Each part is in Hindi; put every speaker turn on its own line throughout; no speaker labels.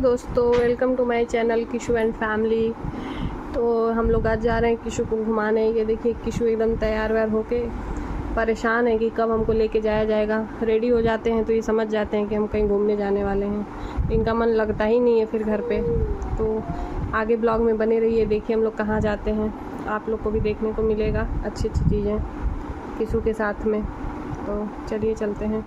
दोस्तों, welcome to my channel Kishu and family. तो हम लोग आज जा रहे हैं किशु को घुमाने। ये देखिए किशु एकदम तैयार व्यार होके परेशान है कि कब हमको लेके जाया जाएगा। रेडी हो जाते हैं तो ये समझ जाते हैं कि हम कहीं घूमने जाने वाले हैं। इनका मन लगता ही नहीं है फिर घर पे। तो आगे ब्लॉग में बने रहिए, देखिए हम लोग कहाँ जाते हैं। आप लोग को भी देखने को मिलेगा अच्छी अच्छी चीज़ें किशु के साथ में। तो चलिए चलते हैं।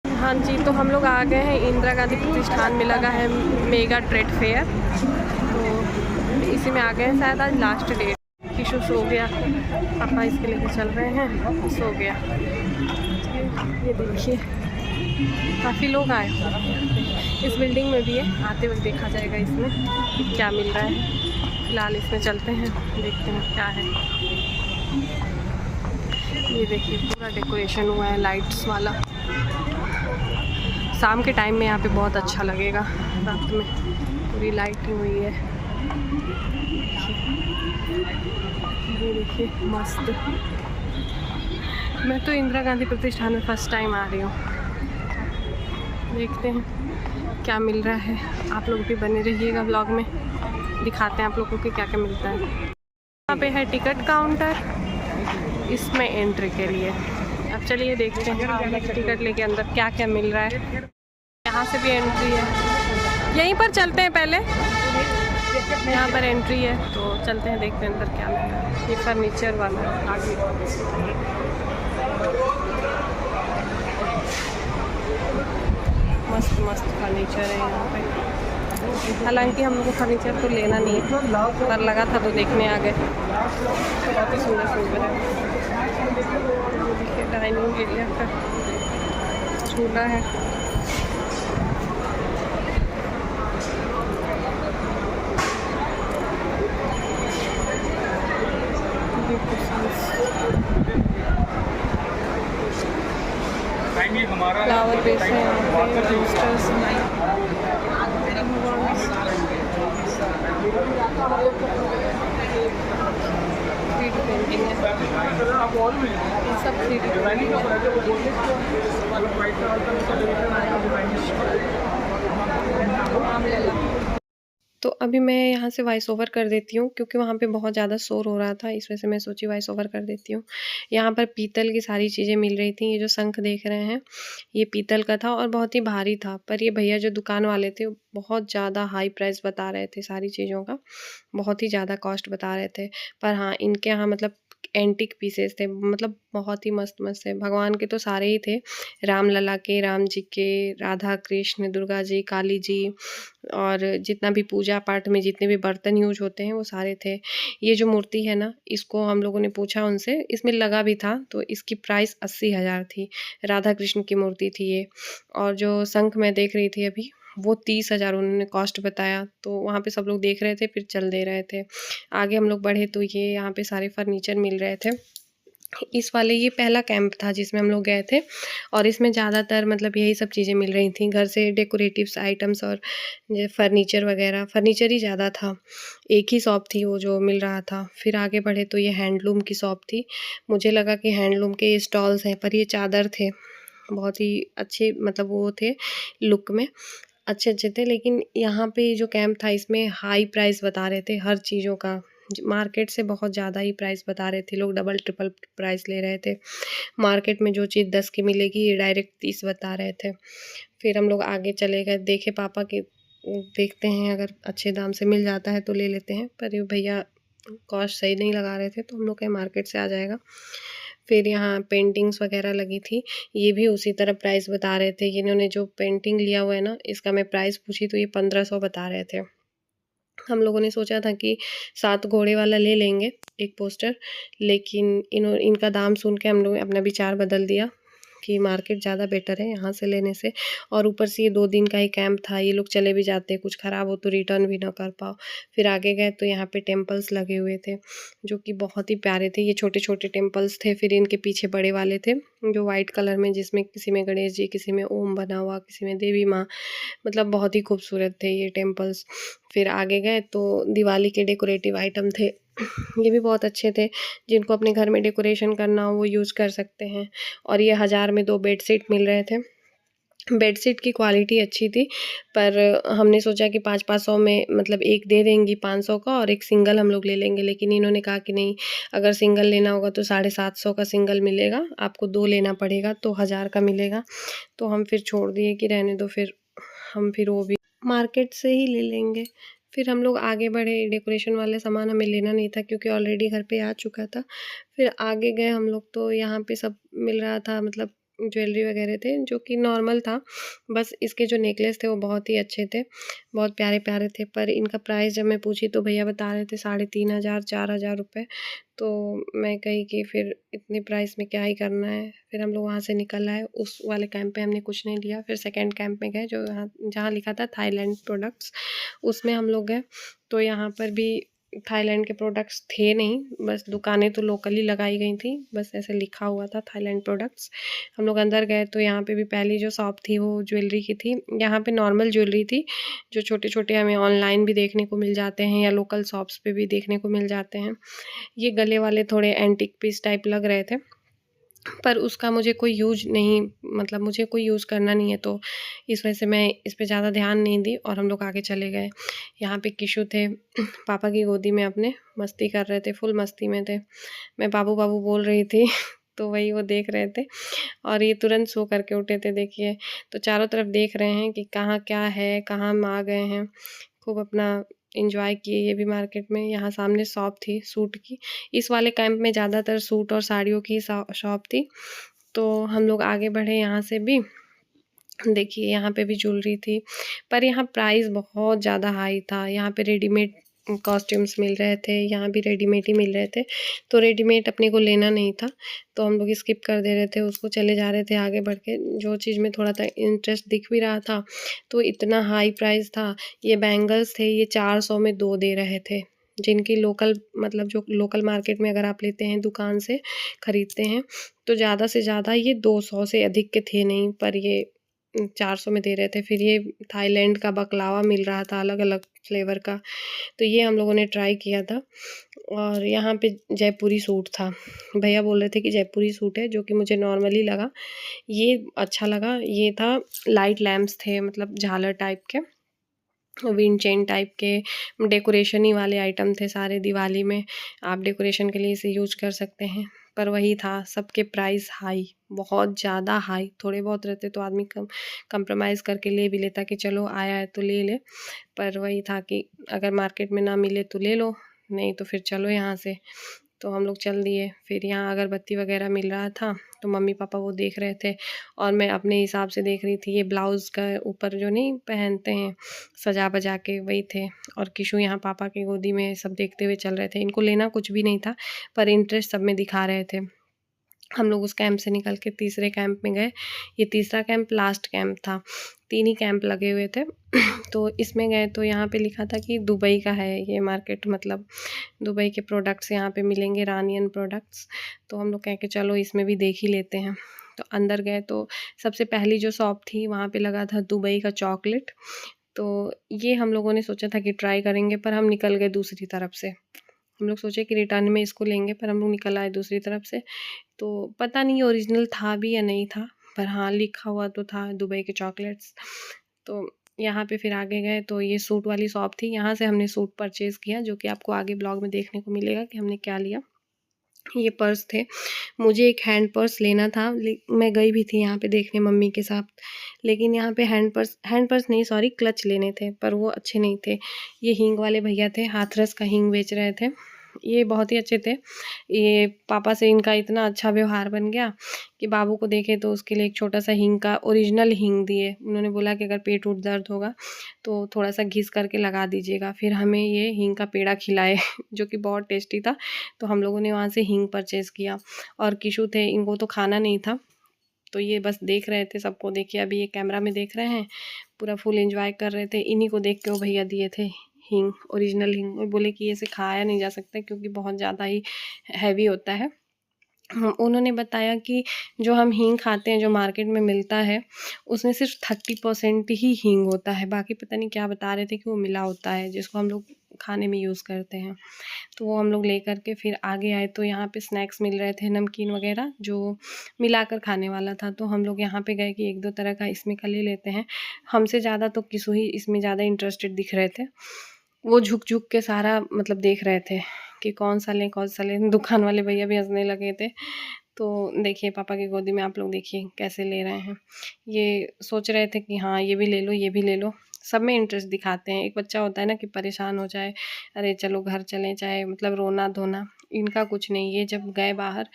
हाँ जी, तो हम लोग आ गए हैं। इंदिरा गांधी प्रतिष्ठान में लगा है मेगा ट्रेड फेयर, तो इसी में आ गए हैं। शायद आज लास्ट डेट। किशु सो गया, पापा इसके लेके चल रहे हैं। सो गया। ये देखिए काफ़ी लोग आए हैं। इस बिल्डिंग में भी है, आते वक्त देखा जाएगा इसमें कि क्या मिल रहा है। फिलहाल इसमें चलते हैं, देखते हैं क्या है। ये देखिए पूरा डेकोरेशन हुआ है लाइट्स वाला। शाम के टाइम में यहाँ पे बहुत अच्छा लगेगा। रात में पूरी लाइटिंग हुई है। ये देखिए मस्त। मैं तो इंदिरा गांधी प्रतिष्ठान में फर्स्ट टाइम आ रही हूँ। देखते हैं क्या मिल रहा है। आप लोग भी बने रहिएगा ब्लॉग में, दिखाते हैं आप लोगों को क्या क्या मिलता है। यहाँ पे है टिकट काउंटर, इसमें एंट्री के लिए। अब चलिए देखते हैं टिकट लेके अंदर क्या क्या मिल रहा है। यहाँ से भी एंट्री है, यहीं पर चलते हैं पहले। यहाँ पर एंट्री है तो चलते हैं, देखते हैं अंदर क्या मिल रहा है। ये फर्नीचर वाला आगे। मस्त मस्त फर्नीचर है यहाँ पे। हालांकि हम लोग को फर्नीचर तो लेना नहीं है, पर लगा था तो देखने आ गए। बहुत ही सुंदर सुंदर है। देखिए डाइनिंग एरिया का झूला है। फ्लावर बेस है यहाँ पे, पोस्टर्स पेंटिंग है, सब 3D तो अभी मैं यहाँ से वॉइस ओवर कर देती हूँ क्योंकि वहाँ पे बहुत ज़्यादा शोर हो रहा था। इस वजह से मैं सोची वॉइस ओवर कर देती हूँ। यहाँ पर पीतल की सारी चीज़ें मिल रही थी। ये जो शंख देख रहे हैं ये पीतल का था और बहुत ही भारी था। पर ये भैया जो दुकान वाले थे बहुत ज़्यादा हाई प्राइस बता रहे थे सारी चीज़ों का, बहुत ही ज़्यादा कॉस्ट बता रहे थे। पर हाँ, इनके यहाँ मतलब एंटिक पीसेस थे, मतलब बहुत ही मस्त मस्त है। भगवान के तो सारे ही थे, राम लला के, राम जी के, राधा कृष्ण, दुर्गा जी, काली जी, और जितना भी पूजा पाठ में जितने भी बर्तन यूज होते हैं वो सारे थे। ये जो मूर्ति है ना, इसको हम लोगों ने पूछा उनसे, इसमें लगा भी था तो इसकी प्राइस 80,000 थी। राधा कृष्ण की मूर्ति थी ये। और जो शंख मैं देख रही थी अभी, वो 30,000 उन्होंने कॉस्ट बताया। तो वहाँ पे सब लोग देख रहे थे, फिर चल दे रहे थे। आगे हम लोग बढ़े तो ये यहाँ पे सारे फर्नीचर मिल रहे थे। इस वाले ये पहला कैंप था जिसमें हम लोग गए थे, और इसमें ज़्यादातर मतलब यही सब चीज़ें मिल रही थी, घर से डेकोरेटिव्स आइटम्स और फर्नीचर वगैरह। फर्नीचर ही ज़्यादा था। एक ही शॉप थी वो जो मिल रहा था। फिर आगे बढ़े तो ये हैंडलूम की शॉप थी। मुझे लगा कि हैंडलूम के स्टॉल्स हैं, पर ये चादर थे। बहुत ही अच्छे, मतलब वो थे लुक में, अच्छे अच्छे थे। लेकिन यहाँ पे जो कैंप था इसमें हाई प्राइस बता रहे थे हर चीज़ों का। मार्केट से बहुत ज़्यादा ही प्राइस बता रहे थे लोग, डबल ट्रिपल प्राइस ले रहे थे। मार्केट में जो चीज़ 10 की मिलेगी ये डायरेक्ट 30 बता रहे थे। फिर हम लोग आगे चले गए, देखे पापा के, देखते हैं अगर अच्छे दाम से मिल जाता है तो ले लेते हैं। पर ये भैया कॉस्ट सही नहीं लगा रहे थे, तो हम लोग के मार्केट से आ जाएगा। फिर यहाँ पेंटिंग्स वगैरह लगी थी, ये भी उसी तरह प्राइस बता रहे थे। इन्होंने जो पेंटिंग लिया हुआ है ना, इसका मैं प्राइस पूछी तो ये 1500 बता रहे थे। हम लोगों ने सोचा था कि 7 घोड़े वाला ले लेंगे एक पोस्टर, लेकिन इनका दाम सुन के हम लोग अपना विचार बदल दिया कि मार्केट ज़्यादा बेटर है यहाँ से लेने से। और ऊपर से ये 2 दिन का ही कैंप था, ये लोग चले भी जाते, कुछ ख़राब हो तो रिटर्न भी ना कर पाओ। फिर आगे गए तो यहाँ पे टेम्पल्स लगे हुए थे जो कि बहुत ही प्यारे थे। ये छोटे छोटे टेम्पल्स थे, फिर इनके पीछे बड़े वाले थे जो वाइट कलर में, जिसमें किसी में गणेश जी, किसी में ओम बना हुआ, किसी में देवी माँ, मतलब बहुत ही खूबसूरत थे ये टेम्पल्स। फिर आगे गए तो दिवाली के डेकोरेटिव आइटम थे, ये भी बहुत अच्छे थे। जिनको अपने घर में डेकोरेशन करना हो वो यूज़ कर सकते हैं। और ये 1000 में 2 बेडशीट मिल रहे थे। बेडशीट की क्वालिटी अच्छी थी, पर हमने सोचा कि 500-500 में मतलब एक दे देंगी 500 का और एक सिंगल हम लोग ले लेंगे, लेकिन इन्होंने कहा कि नहीं, अगर सिंगल लेना होगा तो 750 का सिंगल मिलेगा, आपको 2 लेना पड़ेगा तो 1000 का मिलेगा। तो हम फिर छोड़ दिए कि रहने दो, फिर हम फिर वो भी मार्केट से ही ले लेंगे। फिर हम लोग आगे बढ़े, डेकोरेशन वाले सामान हमें लेना नहीं था क्योंकि ऑलरेडी घर पे आ चुका था। फिर आगे गए हम लोग तो यहाँ पे सब मिल रहा था, मतलब ज्वेलरी वगैरह थे जो कि नॉर्मल था। बस इसके जो नेकलेस थे वो बहुत ही अच्छे थे, बहुत प्यारे-प्यारे थे, पर इनका प्राइस जब मैं पूछी तो भैया बता रहे थे 3500 4000 रुपए। तो मैं कही कि फिर इतने प्राइस में क्या ही करना है। फिर हम लोग वहाँ से निकल आए, उस वाले कैंप पे हमने कुछ नहीं लिया। फिर सेकंड कैंप में गए जो यहाँ जहाँ लिखा था थाईलैंड प्रोडक्ट्स, उसमें हम लोग गए। तो यहाँ पर भी थाईलैंड के प्रोडक्ट्स थे नहीं, बस दुकानें तो लोकली लगाई गई थी, बस ऐसे लिखा हुआ था थाईलैंड प्रोडक्ट्स। हम लोग अंदर गए तो यहाँ पे भी पहली जो शॉप थी वो ज्वेलरी की थी। यहाँ पे नॉर्मल ज्वेलरी थी, जो छोटे-छोटे हमें ऑनलाइन भी देखने को मिल जाते हैं या लोकल शॉप्स पे भी देखने को मिल जाते हैं। ये गले वाले थोड़े एंटीक पीस टाइप लग रहे थे, पर उसका मुझे कोई यूज़ नहीं, मतलब मुझे कोई यूज़ करना नहीं है, तो इस वजह से मैं इस पे ज़्यादा ध्यान नहीं दी और हम लोग आगे चले गए। यहाँ पे किशु थे पापा की गोदी में अपने, मस्ती कर रहे थे, फुल मस्ती में थे। मैं बाबू बाबू बोल रही थी तो वही वो देख रहे थे और ये तुरंत सो करके उठे थे देखिए। तो चारों तरफ देख रहे हैं कि कहाँ क्या है, कहाँ हम आ गए हैं। खूब अपना एन्जॉय किए ये भी मार्केट में। यहाँ सामने शॉप थी सूट की। इस वाले कैंप में ज़्यादातर सूट और साड़ियों की शॉप थी। तो हम लोग आगे बढ़े यहाँ से भी। देखिए यहाँ पे भी ज्वेलरी थी, पर यहाँ प्राइस बहुत ज़्यादा हाई था। यहाँ पे रेडीमेड कॉस्ट्यूम्स मिल रहे थे, यहाँ भी रेडीमेड ही मिल रहे थे, तो रेडीमेड अपने को लेना नहीं था, तो हम लोग स्किप कर दे रहे थे उसको, चले जा रहे थे आगे बढ़ के। जो चीज़ में थोड़ा सा इंटरेस्ट दिख भी रहा था, तो इतना हाई प्राइस था। ये बैंगल्स थे, ये 400 में 2 दे रहे थे, जिनकी लोकल मतलब जो लोकल मार्केट में अगर आप लेते हैं दुकान से खरीदते हैं, तो ज़्यादा से ज़्यादा ये 200 से अधिक के थे नहीं, पर ये 400 में दे रहे थे। फिर ये थाईलैंड का बकलावा मिल रहा था अलग-अलग फ्लेवर का, तो ये हम लोगों ने ट्राई किया था। और यहाँ पे जयपुरी सूट था। भैया बोल रहे थे कि जयपुरी सूट है, जो कि मुझे नॉर्मली लगा। ये अच्छा लगा, ये था लाइट लैंप्स थे, मतलब झालर टाइप के, विंड चेन टाइप के, डेकोरेशन ही वाले आइटम थे सारे। दिवाली में आप डेकोरेशन के लिए इसे यूज़ कर सकते हैं। पर वही था, सबके प्राइस हाई, बहुत ज़्यादा हाई। थोड़े बहुत रहते तो आदमी कंप्रोमाइज़ करके ले भी लेता कि चलो आया है तो ले ले, पर वही था कि अगर मार्केट में ना मिले तो ले लो, नहीं तो फिर चलो यहाँ से। तो हम लोग चल दिए। फिर यहाँ अगरबत्ती वगैरह मिल रहा था, तो मम्मी पापा वो देख रहे थे और मैं अपने हिसाब से देख रही थी। ये ब्लाउज़ का ऊपर जो नहीं पहनते हैं सजा बजा के, वही थे। और किशु यहाँ पापा की गोदी में सब देखते हुए चल रहे थे। इनको लेना कुछ भी नहीं था, पर इंटरेस्ट सब में दिखा रहे थे। हम लोग उस कैंप से निकल के तीसरे कैंप में गए। ये तीसरा कैंप लास्ट कैंप था, 3 ही कैंप लगे हुए थे। तो इसमें गए तो यहाँ पे लिखा था कि दुबई का है ये मार्केट, मतलब दुबई के प्रोडक्ट्स यहाँ पे मिलेंगे, रानियन प्रोडक्ट्स। तो हम लोग कहे कि चलो इसमें भी देख ही लेते हैं। तो अंदर गए तो सबसे पहली जो शॉप थी वहाँ पे लगा था दुबई का चॉकलेट। तो ये हम लोगों ने सोचा था कि ट्राई करेंगे, पर हम निकल गए दूसरी तरफ से। हम लोग सोचे कि रिटर्न में इसको लेंगे, पर हम लोग निकल आए दूसरी तरफ से। तो पता नहीं ओरिजिनल था भी या नहीं था, पर हाँ लिखा हुआ तो था दुबई के चॉकलेट्स। तो यहाँ पे फिर आगे गए तो ये सूट वाली शॉप थी, यहाँ से हमने सूट परचेज़ किया, जो कि आपको आगे ब्लॉग में देखने को मिलेगा कि हमने क्या लिया। ये पर्स थे, मुझे एक हैंड पर्स लेना था, मैं गई भी थी यहाँ पे देखने मम्मी के साथ, लेकिन यहाँ पे हैंड पर्स नहीं सॉरी क्लच लेने थे, पर वो अच्छे नहीं थे। ये हींग वाले भैया थे, हाथरस का हींग बेच रहे थे, ये बहुत ही अच्छे थे। ये पापा से इनका इतना अच्छा व्यवहार बन गया कि बाबू को देखे तो उसके लिए एक छोटा सा हींग का ओरिजिनल हींग दिए। उन्होंने बोला कि अगर पेट उट दर्द होगा तो थोड़ा सा घिस करके लगा दीजिएगा। फिर हमें ये हींग का पेड़ा खिलाए जो कि बहुत टेस्टी था। तो हम लोगों ने वहाँ से हींग परचेज़ किया। और किशु थे, इनको तो खाना नहीं था, तो ये बस देख रहे थे सबको। देखिए अभी ये कैमरा में देख रहे हैं, पूरा फुल एंजॉय कर रहे थे। इन्हीं को देख के वो भैया दिए थे हींग, ओरिजिनल हींग, और बोले कि इसे खाया नहीं जा सकता क्योंकि बहुत ज़्यादा ही हैवी होता है। उन्होंने बताया कि जो हम हींग खाते हैं जो मार्केट में मिलता है, उसमें सिर्फ 30% ही हींग होता है, बाकी पता नहीं क्या बता रहे थे कि वो मिला होता है, जिसको हम लोग खाने में यूज़ करते हैं। तो वो हम लोग ले कर के फिर आगे आए तो यहाँ पे स्नैक्स मिल रहे थे, नमकीन वगैरह जो मिलाकर खाने वाला था। तो हम लोग यहाँ पे गए कि 1-2 तरह का इसमें का ले लेते हैं। हमसे ज़्यादा तो किशु ही इसमें ज़्यादा इंटरेस्टेड दिख रहे थे। वो झुक-झुक के सारा मतलब देख रहे थे कि कौन-सा लें, कौन-सा लें। दुकान वाले भैया भी हँसने लगे थे। तो देखिए पापा की गोदी में आप लोग देखिए कैसे ले रहे हैं। ये सोच रहे थे कि हाँ, ये भी ले लो, ये भी ले लो। सब में इंटरेस्ट दिखाते हैं। एक बच्चा होता है ना कि परेशान हो जाए, अरे चलो घर चलें, चाहे मतलब रोना-धोना, इनका कुछ नहीं। ये जब गए बाहर,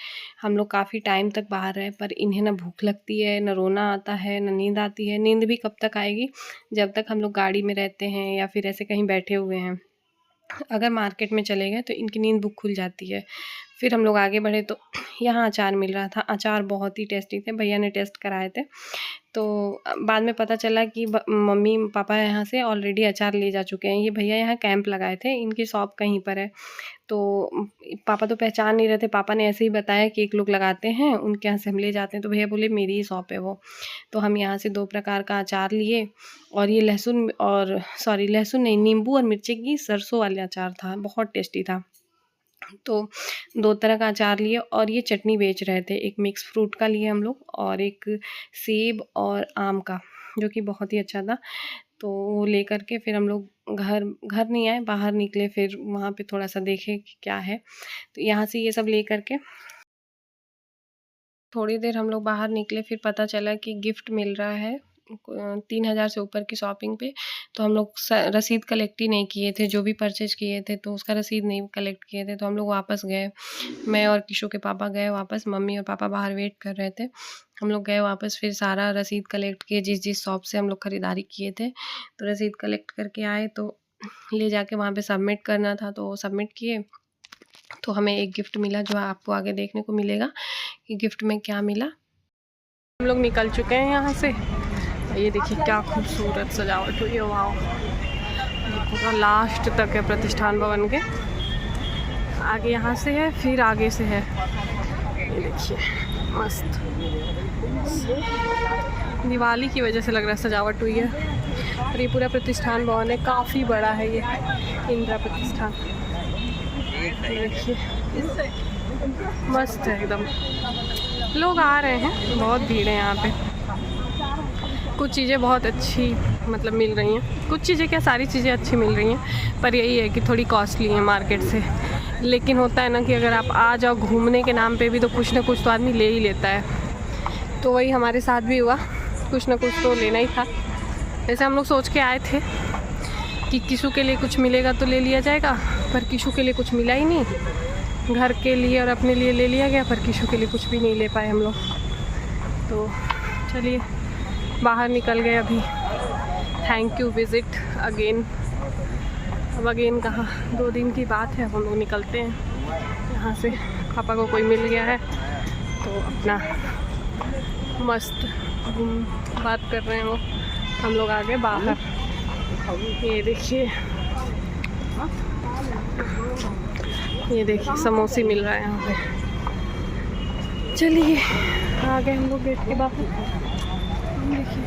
हम लोग काफ़ी टाइम तक बाहर रहे, पर इन्हें ना भूख लगती है, ना रोना आता है, ना नींद आती है। नींद भी कब तक आएगी, जब तक हम लोग गाड़ी में रहते हैं या फिर ऐसे कहीं बैठे हुए हैं। अगर मार्केट में चले गए तो इनकी नींद बुक खुल जाती है। फिर हम लोग आगे बढ़े तो यहाँ अचार मिल रहा था। अचार बहुत ही टेस्टी थे, भैया ने टेस्ट कराए थे। तो बाद में पता चला कि मम्मी पापा यहाँ से ऑलरेडी अचार ले जा चुके हैं। ये भैया यहाँ कैंप लगाए थे, इनकी शॉप कहीं पर है। तो पापा तो पहचान नहीं रहे थे, पापा ने ऐसे ही बताया कि एक लोग लगाते हैं, उनके यहाँ से हम ले जाते हैं। तो भैया बोले मेरी ही शॉप है वो। तो हम यहाँ से 2 प्रकार का अचार लिए और ये लहसुन नहीं, नींबू और मिर्ची की सरसों वाला अचार था, बहुत टेस्टी था। तो 2 तरह का अचार लिए और ये चटनी बेच रहे थे। एक मिक्स फ्रूट का लिए हम लोग और एक सेब और आम का, जो कि बहुत ही अच्छा था। तो वो लेकर के फिर हम लोग घर नहीं आए, बाहर निकले, फिर वहाँ पे थोड़ा-सा देखे कि क्या है। तो यहाँ से ये सब ले के थोड़ी देर हम लोग बाहर निकले, फिर पता चला कि गिफ्ट मिल रहा है 3000 से ऊपर की शॉपिंग पे। तो हम लोग रसीद कलेक्ट ही नहीं किए थे, जो भी परचेज़ किए थे तो उसका रसीद नहीं कलेक्ट किए थे। तो हम लोग वापस गए, मैं और किशु के पापा गए वापस, मम्मी और पापा बाहर वेट कर रहे थे। हम लोग गए वापस, फिर सारा रसीद कलेक्ट किए, जिस शॉप से हम लोग ख़रीदारी किए थे। तो रसीद कलेक्ट करके आए तो ले जाके वहाँ पे सबमिट करना था, तो सबमिट किए। तो हमें एक गिफ्ट मिला, जो आपको आगे देखने को मिलेगा कि गिफ्ट में क्या मिला। हम लोग निकल चुके हैं यहाँ से। ये देखिए क्या खूबसूरत सजावट हुई है, वाह! ये पूरा लास्ट तक है प्रतिष्ठान भवन के। आगे यहाँ से है, फिर आगे से है। ये देखिए मस्त, दिवाली की वजह से लग रहा है सजावट हुई है। और ये पूरा प्रतिष्ठान भवन है, काफ़ी बड़ा है ये इंदिरा प्रतिष्ठान। देखिए मस्त है एकदम। लोग आ रहे हैं, बहुत भीड़ है यहाँ पे। कुछ चीज़ें बहुत अच्छी मतलब मिल रही हैं, कुछ चीज़ें क्या, सारी चीज़ें अच्छी मिल रही हैं, पर यही है कि थोड़ी कॉस्टली हैं मार्केट से। लेकिन होता है ना कि अगर आप आ जाओ घूमने के नाम पे भी तो कुछ ना कुछ तो आदमी ले ही लेता है। तो वही हमारे साथ भी हुआ, कुछ ना कुछ तो लेना ही था। वैसे हम लोग सोच के आए थे कि किशु के लिए कुछ मिलेगा तो ले लिया जाएगा, पर किशु के लिए कुछ मिला ही नहीं। घर के लिए और अपने लिए ले लिया गया, पर किशु के लिए कुछ भी नहीं ले पाए हम लोग। तो चलिए बाहर निकल गए अभी। Thank you visit again. अब अगेन कहाँ, 2 दिन की बात है, हम लोग निकलते हैं यहाँ से। पापा को कोई मिल गया है तो अपना मस्त बात कर रहे हैं वो। हम लोग आ गए बाहर। ये देखिए, ये देखिए समोसे मिल रहा है यहाँ पे। चलिए आ गए हम लोग गेट के बाहर। देखिए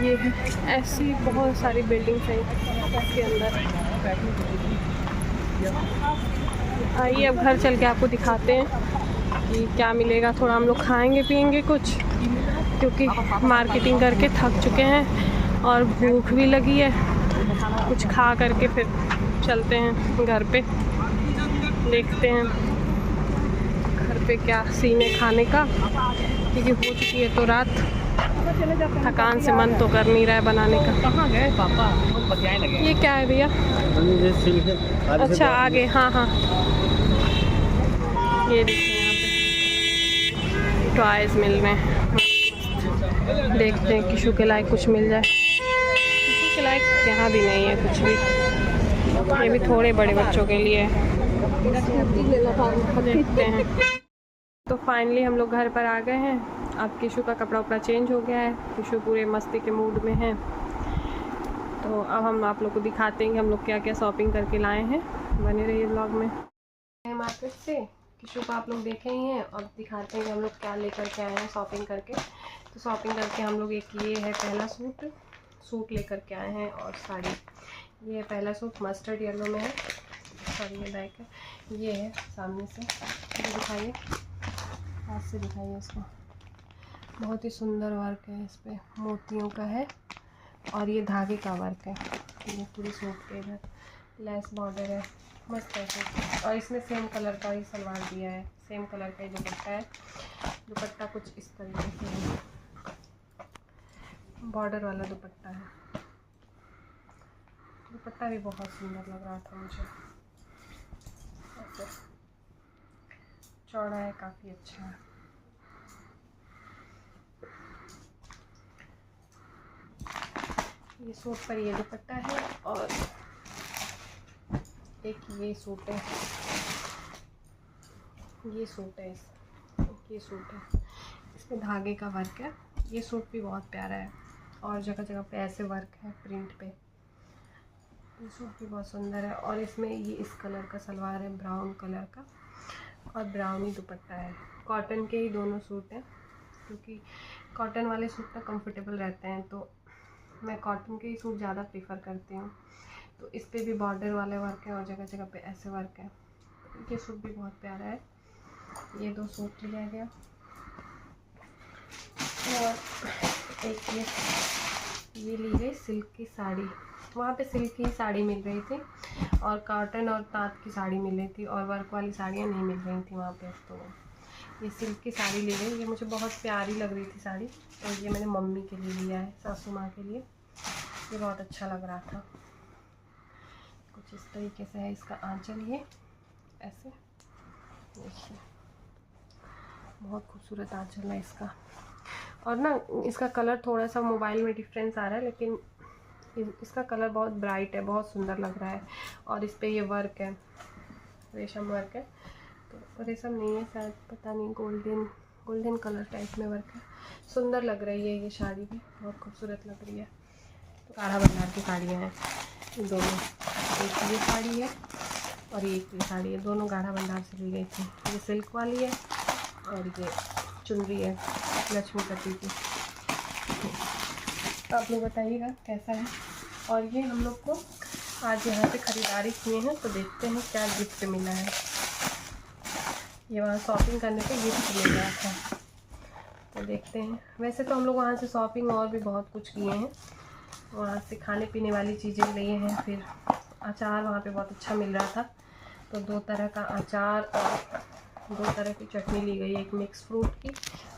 ये है, ऐसी बहुत सारी बिल्डिंग्स हैं इसके अंदर। आइए अब घर चल के आपको दिखाते हैं कि क्या मिलेगा। थोड़ा हम लोग खाएंगे पिएंगे कुछ, क्योंकि मार्केटिंग करके थक चुके हैं और भूख भी लगी है। कुछ खा करके फिर चलते हैं घर पे, देखते हैं घर पे क्या सीन है खाने का, क्योंकि हो चुकी है तो रात। थकान से मन तो कर नहीं रहा है बनाने का। कहाँ गए पापा? ये क्या है भैया? अच्छा आगे, हाँ हाँ ये देखिए यहाँ पे टॉयज़ मिल रहे हैं। देखते हैं किशु के लायक कुछ मिल जाए। किशु के लायक यहाँ भी नहीं है कुछ भी, ये भी थोड़े बड़े बच्चों के लिए है। देखते हैं। तो फाइनली हम लोग घर पर आ गए हैं। अब किशु का कपड़ा उपड़ा चेंज हो गया है, किशु पूरे मस्ती के मूड में है। तो अब हम आप लोग को दिखाते हैं कि हम लोग क्या क्या शॉपिंग करके लाए हैं। बने रहिए ब्लॉग में। मार्केट से किशु को आप लोग देखे ही हैं, और दिखाते हैं कि हम लोग क्या लेकर के आए हैं शॉपिंग करके। तो शॉपिंग करके हम लोग एक ये है पहला सूट लेकर के आए हैं, और साड़ी ये पहला सूट मस्टर्ड येलो में है, सॉरी ये बैक है, ये है सामने से, ये दिखाइए, हाथ से दिखाइए इसको। बहुत ही सुंदर वर्क है इस पर, मोतियों का है और ये धागे का वर्क है। ये पूरी सूट पे इधर लेस बॉर्डर है, मस्त है सूट। और इसमें सेम कलर का ही सलवार दिया है, सेम कलर का ही दुपट्टा है। दुपट्टा कुछ इस तरीके से है, बॉर्डर वाला दुपट्टा है। दुपट्टा भी बहुत सुंदर लग रहा था मुझे, ऐसे चौड़ा है, काफ़ी अच्छा है। ये सूट पर ये दुपट्टा है और एक ये सूट है, ये सूट है, ये सूट है, इसमें धागे का वर्क है। ये सूट भी बहुत प्यारा है और जगह जगह पे ऐसे वर्क है प्रिंट पे। ये सूट भी बहुत सुंदर है और इसमें ये इस कलर का सलवार है, ब्राउन कलर का, और ब्राउन ही दुपट्टा है। कॉटन के ही दोनों सूट हैं, क्योंकि कॉटन वाले सूट ना कंफर्टेबल रहते हैं, तो मैं कॉटन के ही सूट ज़्यादा प्रेफर करती हूँ। तो इस पे भी बॉर्डर वाले वर्क है और जगह जगह पे ऐसे वर्क है। ये सूट भी बहुत प्यारा है। ये 2 सूट लिया गया और एक ये ली गई सिल्क की साड़ी। वहाँ पे सिल्क की साड़ी मिल रही थी और कॉटन और ताँत की साड़ी मिल रही थी और वर्क वाली साड़ियाँ नहीं मिल रही थी वहाँ पे। तो ये सिल्क की साड़ी ली गई। ये मुझे बहुत प्यारी लग रही थी साड़ी, तो ये मैंने मम्मी के लिए लिया है, सासू माँ के लिए। ये बहुत अच्छा लग रहा था। कुछ इस तरीके से है इसका आंचल, ये ऐसे देखिए, बहुत खूबसूरत आंचल है इसका। और ना इसका कलर थोड़ा सा मोबाइल में डिफरेंस आ रहा है, लेकिन इसका कलर बहुत ब्राइट है, बहुत सुंदर लग रहा है। और इस पे ये वर्क है, रेशम वर्क है, तो रेशम नहीं है शायद, पता नहीं, गोल्डन कलर टाइप में वर्क है। सुंदर लग रही है ये साड़ी भी, बहुत खूबसूरत लग रही है। तो गाढ़ा भंडार की साड़ियाँ हैं दोनों, एक ये साड़ी है और एक ये साड़ी है, दोनों गाढ़ा भंडार से ली गई थी। ये सिल्क वाली है और ये चुनरी है लक्ष्मीपति की। तो आप लोग बताइएगा कैसा है। और ये हम लोग को आज यहाँ पे ख़रीदारी किए हैं, तो देखते हैं क्या गिफ्ट मिला है। ये वहाँ शॉपिंग करने पे गिफ्ट मिल रहा था, तो देखते हैं। वैसे तो हम लोग वहाँ से शॉपिंग और भी बहुत कुछ किए हैं, वहाँ से खाने पीने वाली चीज़ें लिए हैं। फिर अचार वहाँ पे बहुत अच्छा मिल रहा था, तो 2 तरह का अचार और 2 तरह की चटनी ली गई, एक मिक्स फ्रूट की।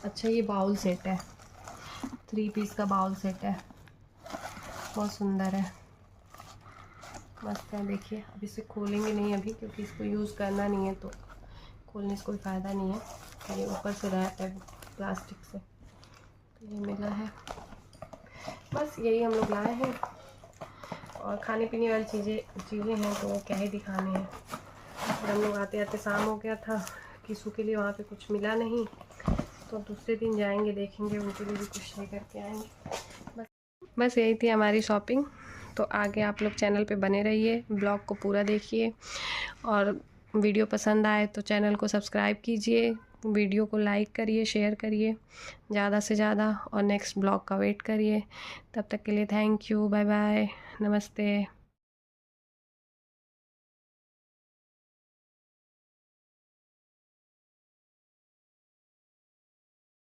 अच्छा, ये बाउल सेट है, 3 पीस का बाउल सेट है, बहुत सुंदर है, मस्त है। देखिए, अब इसे खोलेंगे नहीं अभी, क्योंकि इसको यूज़ करना नहीं है, तो खोलने से कोई फ़ायदा नहीं है। ये ऊपर से रैप है प्लास्टिक से, तो ये मिला है। बस यही हम लोग लाए हैं, और खाने पीने वाली चीज़ें हैं, तो वो क्या ही दिखाने हैं। फिर हम लोग आते आते शाम हो गया था, किसू के लिए वहाँ पे कुछ मिला नहीं, तो दूसरे दिन जाएंगे, देखेंगे, उनके लिए भी कुछ लेकर के आएंगे। बस यही थी हमारी शॉपिंग। तो आगे आप लोग चैनल पे बने रहिए, ब्लॉग को पूरा देखिए, और वीडियो पसंद आए तो चैनल को सब्सक्राइब कीजिए, वीडियो को लाइक करिए, शेयर करिए ज़्यादा से ज़्यादा, और नेक्स्ट ब्लॉग का वेट करिए। तब तक के लिए थैंक यू, बाय बाय, नमस्ते।